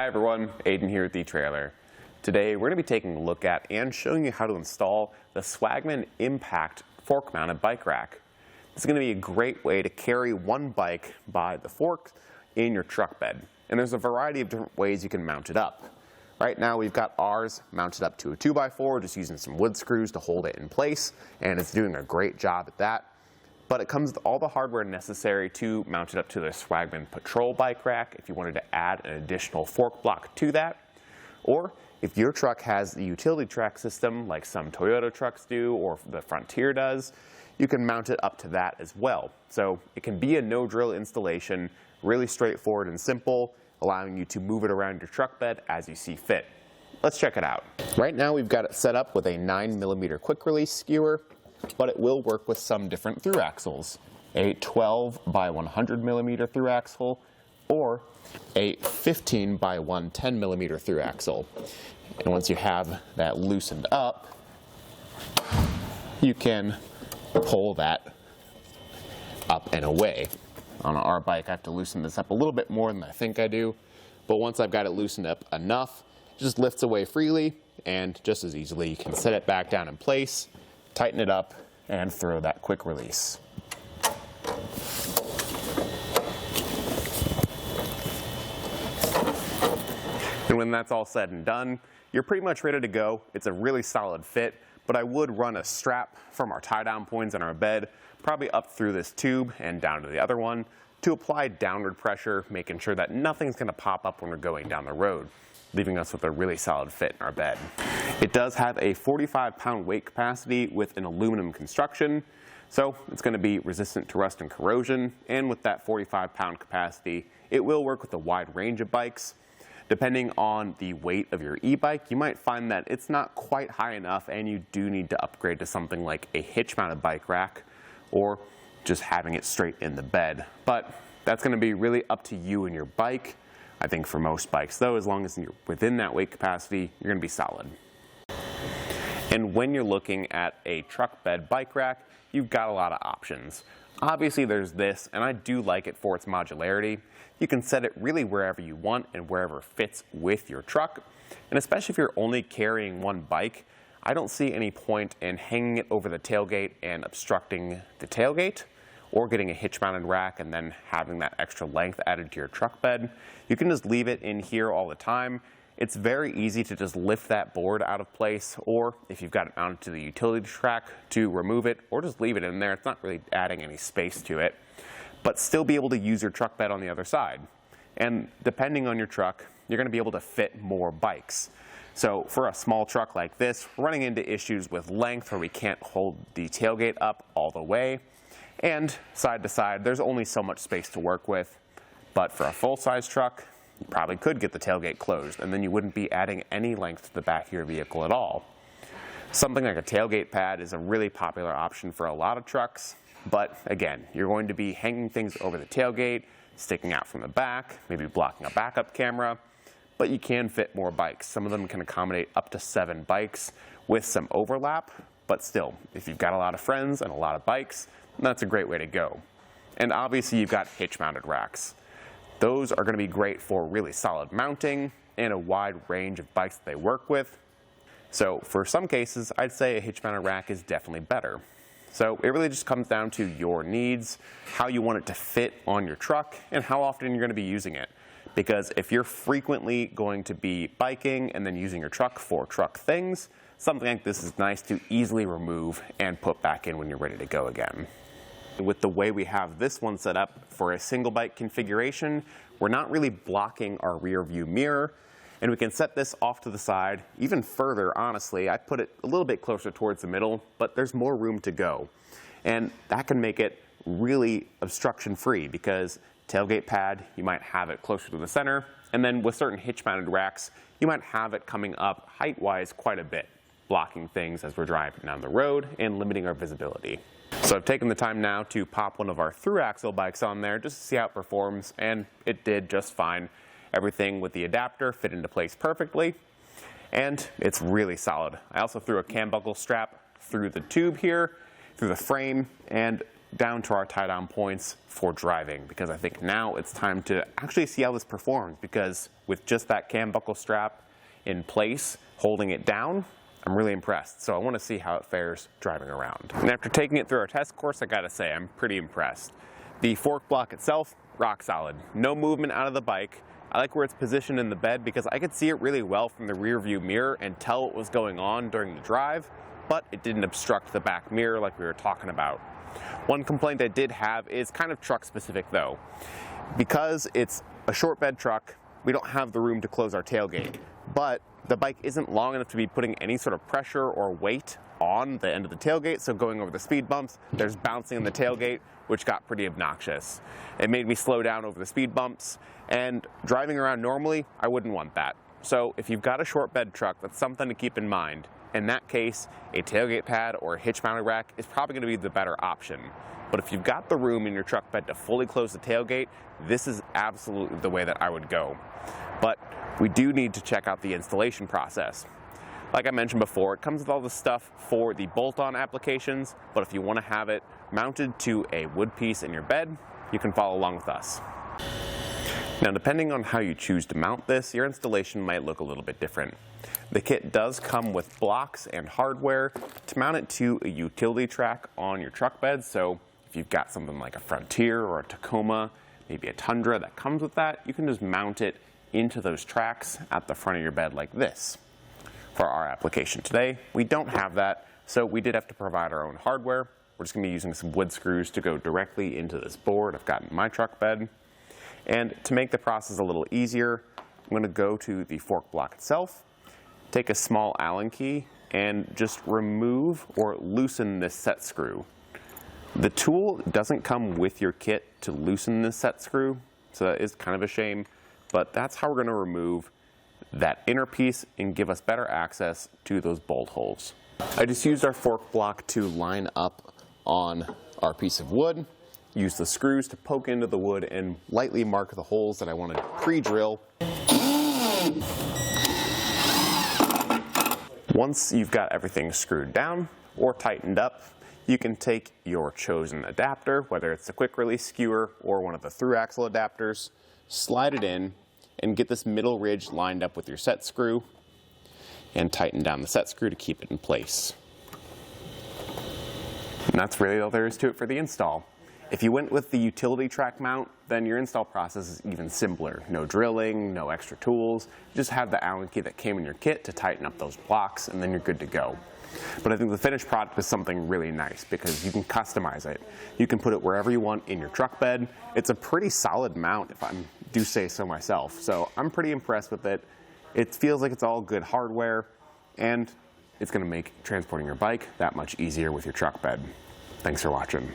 Hi everyone, Aiden here at the etrailer. Today we're going to be taking a look at and showing you how to install the Swagman Impakt fork-mounted bike rack. This is going to be a great way to carry one bike by the fork in your truck bed. And there's a variety of different ways you can mount it up. Right now we've got ours mounted up to a 2x4, just using some wood screws to hold it in place, and it's doing a great job at that. But it comes with all the hardware necessary to mount it up to the Swagman PATROL Bike Rack if you wanted to add an additional fork block to that. Or if your truck has the utility track system like some Toyota trucks do or the Frontier does, you can mount it up to that as well. So it can be a no-drill installation, really straightforward and simple, allowing you to move it around your truck bed as you see fit. Let's check it out. Right now we've got it set up with a 9mm quick release skewer, but it will work with some different through-axles. A 12x100mm through-axle or a 15x110mm through-axle. And once you have that loosened up, you can pull that up and away. On our bike, I have to loosen this up a little bit more than I think I do, but once I've got it loosened up enough, it just lifts away freely, and just as easily you can set it back down in place, tighten it up, and throw that quick release. And when that's all said and done, you're pretty much ready to go. It's a really solid fit, but I would run a strap from our tie-down points on our bed, probably up through this tube and down to the other one, to apply downward pressure, making sure that nothing's going to pop up when we're going down the road, leaving us with a really solid fit in our bed. It does have a 45-pound weight capacity with an aluminum construction, so it's going to be resistant to rust and corrosion, and with that 45-pound capacity, it will work with a wide range of bikes. Depending on the weight of your e-bike, you might find that it's not quite high enough and you do need to upgrade to something like a hitch-mounted bike rack or just having it straight in the bed. But that's going to be really up to you and your bike. I think for most bikes though, as long as you're within that weight capacity, you're going to be solid. And when you're looking at a truck bed bike rack, you've got a lot of options. Obviously there's this, and I do like it for its modularity. You can set it really wherever you want and wherever fits with your truck. And especially if you're only carrying one bike, I don't see any point in hanging it over the tailgate and obstructing the tailgate, or getting a hitch-mounted rack and then having that extra length added to your truck bed. You can just leave it in here all the time. It's very easy to just lift that board out of place, or if you've got it mounted to the utility track, to remove it or just leave it in there. It's not really adding any space to it, but still be able to use your truck bed on the other side. And depending on your truck, you're going to be able to fit more bikes. So for a small truck like this, we're running into issues with length where we can't hold the tailgate up all the way. And side to side, there's only so much space to work with. But for a full-size truck, you probably could get the tailgate closed, and then you wouldn't be adding any length to the back of your vehicle at all. Something like a tailgate pad is a really popular option for a lot of trucks, but again, you're going to be hanging things over the tailgate, sticking out from the back, maybe blocking a backup camera, but you can fit more bikes. Some of them can accommodate up to 7 bikes with some overlap, but still, if you've got a lot of friends and a lot of bikes, that's a great way to go. And obviously you've got hitch-mounted racks. Those are going to be great for really solid mounting and a wide range of bikes that they work with. So for some cases, I'd say a hitch-mounted rack is definitely better. So it really just comes down to your needs, how you want it to fit on your truck, and how often you're going to be using it. Because if you're frequently going to be biking and then using your truck for truck things, something like this is nice to easily remove and put back in when you're ready to go again. With the way we have this one set up for a single bike configuration, we're not really blocking our rear view mirror, and we can set this off to the side even further. Honestly, I put it a little bit closer towards the middle, but there's more room to go. And that can make it really obstruction free, because tailgate pad, you might have it closer to the center, and then with certain hitch mounted racks, you might have it coming up height wise quite a bit, blocking things as we're driving down the road and limiting our visibility. So I've taken the time now to pop one of our Thru-Axle bikes on there just to see how it performs, and it did just fine. Everything with the adapter fit into place perfectly, and it's really solid. I also threw a cam buckle strap through the tube here, through the frame, and down to our tie-down points for driving, because I think now it's time to actually see how this performs, because with just that cam buckle strap in place, holding it down, I'm really impressed. So I want to see how it fares driving around. And after taking it through our test course, I gotta say, I'm pretty impressed. The fork block itself, rock solid. No movement out of the bike. I like where it's positioned in the bed because I could see it really well from the rear view mirror and tell what was going on during the drive, but it didn't obstruct the back mirror like we were talking about. One complaint I did have is kind of truck specific though. Because it's a short bed truck, we don't have the room to close our tailgate, but the bike isn't long enough to be putting any sort of pressure or weight on the end of the tailgate, so going over the speed bumps, there's bouncing in the tailgate, which got pretty obnoxious. It made me slow down over the speed bumps, and driving around normally, I wouldn't want that. So if you've got a short bed truck, that's something to keep in mind. In that case, a tailgate pad or a hitch-mounted rack is probably gonna be the better option. But if you've got the room in your truck bed to fully close the tailgate, this is absolutely the way that I would go. But we do need to check out the installation process. Like I mentioned before, it comes with all the stuff for the bolt-on applications, but if you want to have it mounted to a wood piece in your bed, you can follow along with us. Now, depending on how you choose to mount this, your installation might look a little bit different. The kit does come with blocks and hardware to mount it to a utility track on your truck bed, so if you've got something like a Frontier or a Tacoma, maybe a Tundra that comes with that, you can just mount it into those tracks at the front of your bed like this. For our application today, we don't have that, so we did have to provide our own hardware. We're just gonna be using some wood screws to go directly into this board I've got in my truck bed. And to make the process a little easier, I'm gonna go to the fork block itself, take a small Allen key, and just remove or loosen this set screw. The tool doesn't come with your kit to loosen this set screw, so that is kind of a shame. But that's how we're going to remove that inner piece and give us better access to those bolt holes. I just used our fork block to line up on our piece of wood, use the screws to poke into the wood and lightly mark the holes that I want to pre-drill. Once you've got everything screwed down or tightened up, you can take your chosen adapter, whether it's a quick release skewer or one of the Thru-Axle adapters, slide it in, and get this middle ridge lined up with your set screw and tighten down the set screw to keep it in place. And that's really all there is to it for the install. If you went with the utility track mount, then your install process is even simpler. No drilling, no extra tools. You just have the Allen key that came in your kit to tighten up those blocks, and then you're good to go. But I think the finished product is something really nice because you can customize it. You can put it wherever you want in your truck bed. It's a pretty solid mount, if I do say so myself. So I'm pretty impressed with it. It feels like it's all good hardware, and it's going to make transporting your bike that much easier with your truck bed. Thanks for watching.